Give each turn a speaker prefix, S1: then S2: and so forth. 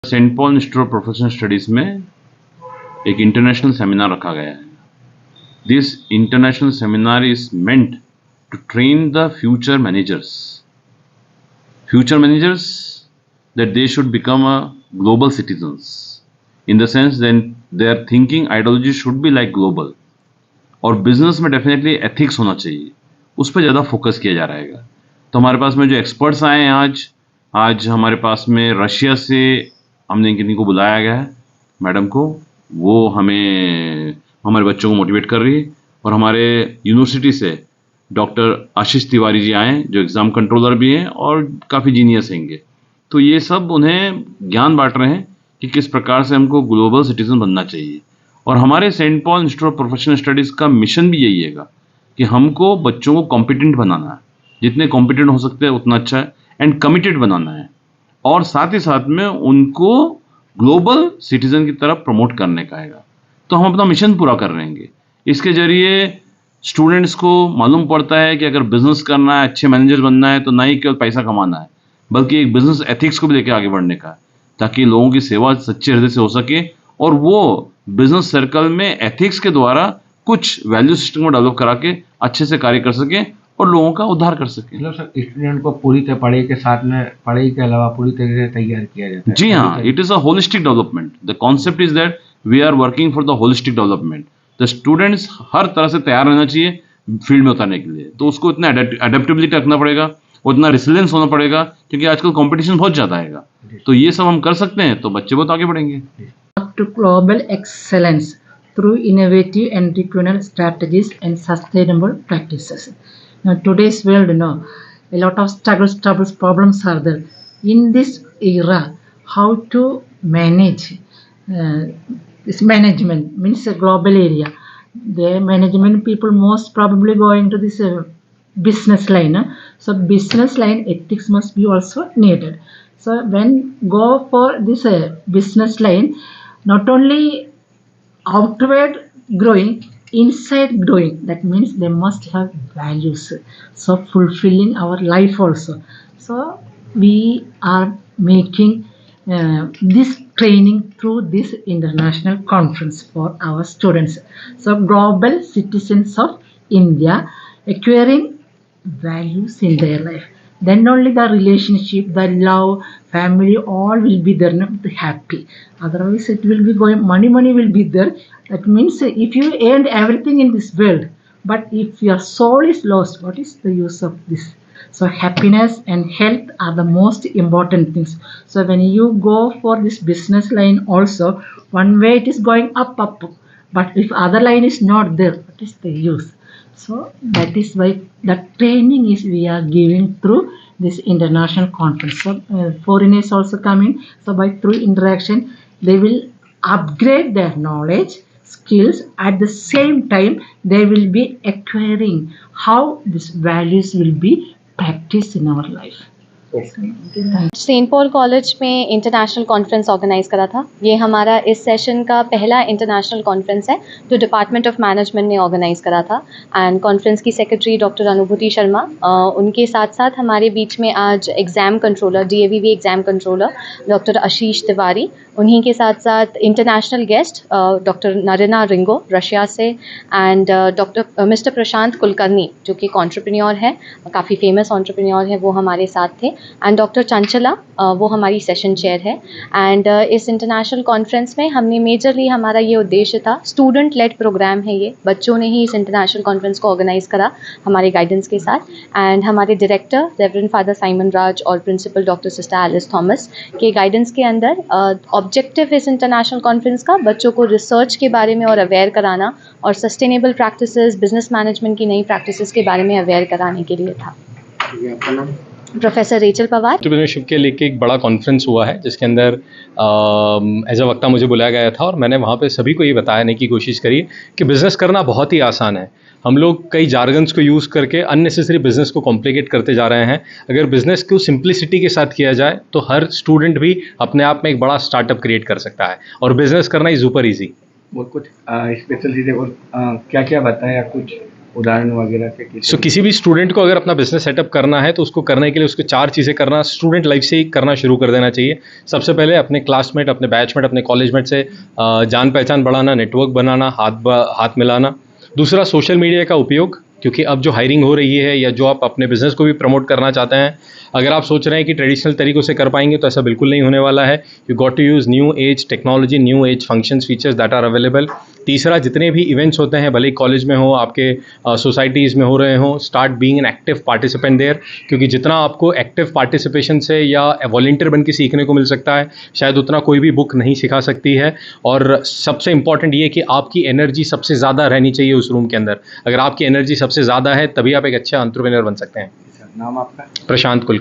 S1: Saint Paul Institute of Professional Studies में एक international seminar रखा गया है. This international seminar is meant to train the future managers. Future managers, that they should become a global citizens, in the sense then their thinking ideology should be like global. और business में definitely ethics होना चाहिए, उस पर ज़्यादा focus किया जा रहा है. तो हमारे पास में जो एक्सपर्ट्स आए हैं आज हमारे पास में रशिया से हमने किन्हीं को बुलाया गया है, मैडम को. वो हमारे बच्चों को मोटिवेट कर रही है. और हमारे यूनिवर्सिटी से डॉक्टर आशीष तिवारी जी आए, जो एग्ज़ाम कंट्रोलर भी हैं और काफ़ी जीनियस हैंगे. तो ये सब उन्हें ज्ञान बांट रहे हैं कि किस प्रकार से हमको ग्लोबल सिटीजन बनना चाहिए. और हमारे Saint Paul Institute of Professional Studies का मिशन भी यही है कि हमको बच्चों को कॉम्पिटेंट बनाना है. जितने कॉम्पिटेंट हो सकते हैं उतना अच्छा है, एंड कमिटेड बनाना है. और साथ ही साथ में उनको ग्लोबल सिटीजन की तरफ प्रमोट करने का है. तो हम अपना मिशन पूरा कर रहे हैं. इसके जरिए स्टूडेंट्स को मालूम पड़ता है कि अगर बिजनेस करना है, अच्छे मैनेजर बनना है, तो ना ही केवल पैसा कमाना है, बल्कि एक बिजनेस एथिक्स को भी लेकर आगे बढ़ने का है, ताकि लोगों की सेवा सच्चे हृदय से हो सके और वो बिजनेस सर्कल में एथिक्स के द्वारा कुछ वैल्यू सिस्टम को डेवलप करा के अच्छे से कार्य कर सके और लोगों का उद्धार कर सके.
S2: मतलब सर, स्टूडेंट को पूरी तरह पढ़ाई के साथ में, पढ़ाई के अलावा पूरी तरीके से तैयार किया जाता है.
S1: जी हाँ, it is a holistic development. The concept is that we are working for the holistic development. The students हर तरह से तैयार रहना चाहिए फील्ड में उतारने के लिए. तो उसको इतना अडेप्टेबिलिटी रखना पड़ेगा, उतना रिसिलेंस होना पड़ेगा, क्योंकि आजकल कंपटीशन बहुत ज़्यादा है. तो ये सब हम कर सकते हैं तो बच्चे बहुत आगे बढ़ेंगे.
S3: To global excellence through innovative entrepreneurial strategies and sustainable practices. Now, today's world, a lot of struggles, troubles, problems are there. In this era, how to manage this management means a global area. The management people most probably going to this business line. So business line ethics must be also needed. So when go for this business line, not only outward growing, inside growing. That means they must have values. So fulfilling our life also. So we are making this training through this international conference for our students. So global citizens of India acquiring values in their life. Then only the relationship, the love, family, all will be there, not happy. Otherwise it will be going, money will be there. That means if you earned everything in this world, but if your soul is lost, what is the use of this? So happiness and health are the most important things. So when you go for this business line also, one way it is going up. But if other line is not there, what is the use? So that is why the training is we are giving through this international conference. So foreigners also coming. So by through interaction, they will upgrade their knowledge, skills. At the same time, they will be acquiring how these values will be practiced in our life.
S4: Saint Paul College में international conference organise करा था. ये हमारा इस session का पहला international conference है जो डिपार्टमेंट ऑफ मैनेजमेंट ने ऑर्गेनाइज करा था. एंड कॉन्फ्रेंस की सेक्रेटरी डॉक्टर अनुभूति शर्मा, उनके साथ साथ हमारे बीच में आज exam controller, DAVV exam controller doctor Ashish Tiwari, उन्हीं के साथ साथ international guest doctor Narena Ringo Russia से, and doctor mister Prashant Kulkarni जो कि एंटरप्रेन्योर है, काफ़ी फेमस एंटरप्रेन्योर है, वो हमारे साथ थे. एंड डॉक्टर चंचला, वो हमारी सेशन चेयर है. एंड इस इंटरनेशनल कॉन्फ्रेंस में हमने मेजरली, हमारा ये उद्देश्य था, स्टूडेंट लेड प्रोग्राम है ये, बच्चों ने ही इस इंटरनेशनल कॉन्फ्रेंस को ऑर्गेनाइज करा हमारे गाइडेंस के साथ. एंड हमारे director reverend father Simon Raj और principal doctor sister Alice Thomas के गाइडेंस के अंदर ऑब्जेक्टिव इस इंटरनेशनल कॉन्फ्रेंस का बच्चों को रिसर्च के बारे में और अवेयर कराना और सस्टेनेबल प्रैक्टिसेस, बिजनेस मैनेजमेंट की नई प्रैक्टिसेस के बारे में अवेयर कराने के लिए था. Professor Rachel Pawar.
S5: एंटरप्रेन्योरशिप के लेके एक बड़ा कॉन्फ्रेंस हुआ है जिसके अंदर एज अ वक्ता मुझे बुलाया गया था और मैंने वहाँ पे सभी को ये बताने की कोशिश करी कि बिज़नेस करना बहुत ही आसान है. हम लोग कई जार्गन्स को यूज़ करके अननेसेसरी बिज़नेस को कॉम्प्लिकेट करते जा रहे हैं. अगर बिज़नेस को सिंप्लिसिटी के साथ किया जाए तो हर स्टूडेंट भी अपने आप में एक बड़ा स्टार्टअप क्रिएट कर सकता है और बिज़नेस करना इज़ सुपर ईजी.
S2: और कुछ स्पेशल चीज़ें और क्या क्या बताया, कुछ उदाहरण वगैरह से किसी
S5: सो किसी भी स्टूडेंट को अगर अपना बिजनेस सेटअप करना है तो उसको करने के लिए उसको 4 चीज़ें करना स्टूडेंट लाइफ से ही करना शुरू कर देना चाहिए। सबसे पहले अपने क्लासमेट, अपने बैचमेट, अपने कॉलेजमेट से जान पहचान बढ़ाना, नेटवर्क बनाना, हाथ मिलाना। दूसरा, सोशल मीडिया का उपयोग, क्योंकि अब जो हायरिंग हो रही है या जो आप अपने बिजनेस को भी प्रमोट करना चाहते हैं, अगर आप सोच रहे हैं कि ट्रेडिशनल तरीक़ों से कर पाएंगे तो ऐसा बिल्कुल नहीं होने वाला है। You got to use new age technology, new age functions, features that are available. तीसरा, जितने भी इवेंट्स होते हैं, भले ही कॉलेज में हो, आपके सोसाइटीज़ में हो रहे हों, start being an active participant there, क्योंकि जितना आपको एक्टिव पार्टिसिपेशन से या वॉलंटियर बन के सीखने को मिल सकता है, शायद उतना कोई भी बुक नहीं सिखा सकती है। और सबसे इंपॉर्टेंट ये कि आपकी एनर्जी सबसे ज़्यादा रहनी चाहिए उस रूम के अंदर। अगर आपकी एनर्जी सबसे ज़्यादा है तभी आप एक अच्छा एंटरप्रेन्योर बन सकते हैं।
S2: नाम आपका?
S5: प्रशांत कुलकर्णी।